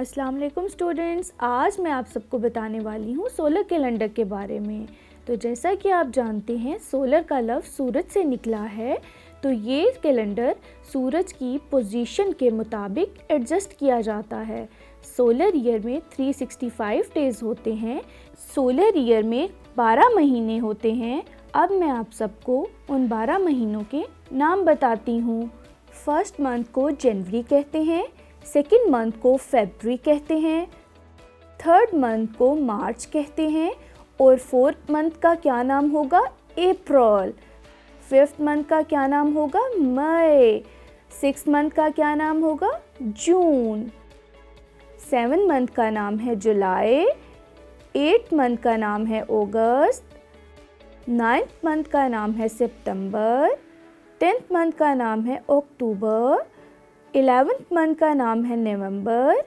अस्सलाम वालेकुम स्टूडेंट्स, आज मैं आप सबको बताने वाली हूँ सोलर कैलेंडर के बारे में। तो जैसा कि आप जानते हैं सोलर का लफ्ज़ सूरज से निकला है, तो ये कैलेंडर सूरज की पोजीशन के मुताबिक एडजस्ट किया जाता है। सोलर ईयर में 365 डेज़ होते हैं। सोलर ईयर में 12 महीने होते हैं। अब मैं आप सबको उन 12 महीनों के नाम बताती हूँ। फर्स्ट मंथ को जनवरी कहते हैं, सेकेंड मंथ को फरवरी कहते हैं, थर्ड मंथ को मार्च कहते हैं और फोर्थ मंथ का क्या नाम होगा? अप्रैल। फिफ्थ मंथ का क्या नाम होगा? मई। सिक्स्थ मंथ का क्या नाम होगा? जून। सेवन मंथ का नाम है जुलाई। एट्थ मंथ का नाम है अगस्त। नाइन्थ मंथ का नाम है सितंबर। टेंथ मंथ का नाम है अक्टूबर। 11th मंथ का नाम है नवंबर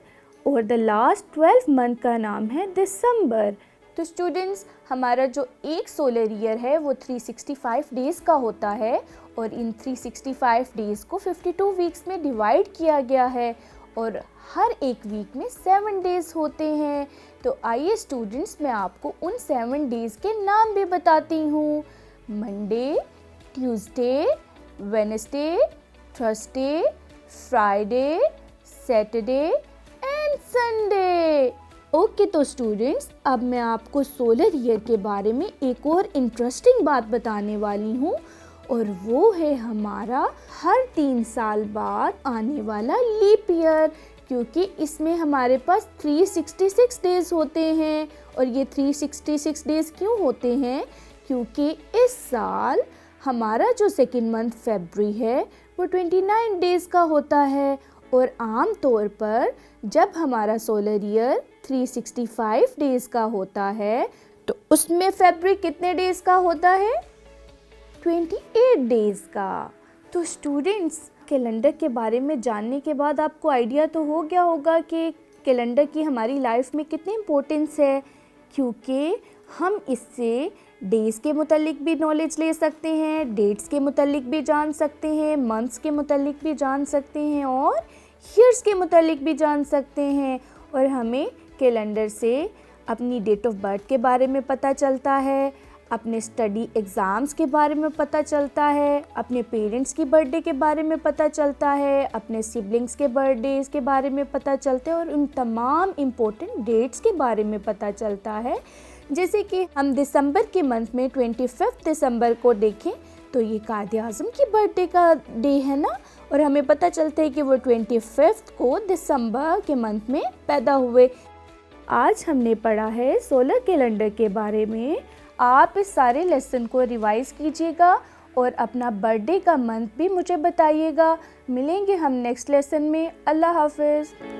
और द लास्ट 12th मंथ का नाम है दिसंबर। तो स्टूडेंट्स, हमारा जो एक सोलर ईयर है वो 365 डेज़ का होता है और इन 365 डेज़ को 52 वीक्स में डिवाइड किया गया है और हर एक वीक में 7 डेज़ होते हैं। तो आइए स्टूडेंट्स, मैं आपको उन 7 डेज़ के नाम भी बताती हूँ। Monday, Tuesday, Wednesday, Thursday, Friday, Saturday and Sunday. Okay, तो स्टूडेंट्स, अब मैं आपको सोलर ईयर के बारे में एक और इंटरेस्टिंग बात बताने वाली हूँ और वो है हमारा हर 3 साल बाद आने वाला लीप ईयर, क्योंकि इसमें हमारे पास 366 डेज़ होते हैं। और ये 366 डेज़ क्यों होते हैं? क्योंकि इस साल हमारा जो सेकेंड मंथ फरवरी है वो 29 डेज़ का होता है और आम तौर पर जब हमारा सोलर ईयर 365 डेज़ का होता है तो उसमें फरवरी कितने डेज़ का होता है? 28 डेज़ का। तो स्टूडेंट्स, कैलेंडर के बारे में जानने के बाद आपको आइडिया तो हो गया होगा कि कैलेंडर की हमारी लाइफ में कितनी इम्पोर्टेंस है, क्योंकि हम इससे डेज़ के मुतालिक भी नॉलेज ले सकते हैं, डेट्स के मुतालिक भी जान सकते हैं, मंथ्स के मुतालिक भी जान सकते हैं और ईयर्स के मुतालिक भी जान सकते हैं। और हमें कैलेंडर से अपनी डेट ऑफ बर्थ के बारे में पता चलता है, अपने स्टडी एग्ज़ाम्स के बारे में पता चलता है, अपने पेरेंट्स की बर्थडे के बारे में पता चलता है, अपने सिबलिंग्स के बर्थडेज़ के बारे में पता चलता है और उन तमाम इम्पोर्टेंट डेट्स के बारे में पता चलता है। जैसे कि हम दिसंबर के मंथ में 25 दिसंबर को देखें तो ये कायद आज़म की बर्थडे का डे है ना, और हमें पता चलता है कि वो 25 को दिसंबर के मंथ में पैदा हुए। आज हमने पढ़ा है सोलर कैलेंडर के बारे में। आप इस सारे लेसन को रिवाइज़ कीजिएगा और अपना बर्थडे का मंथ भी मुझे बताइएगा। मिलेंगे हम नेक्स्ट लेसन में। अल्लाह हाफ़िज़।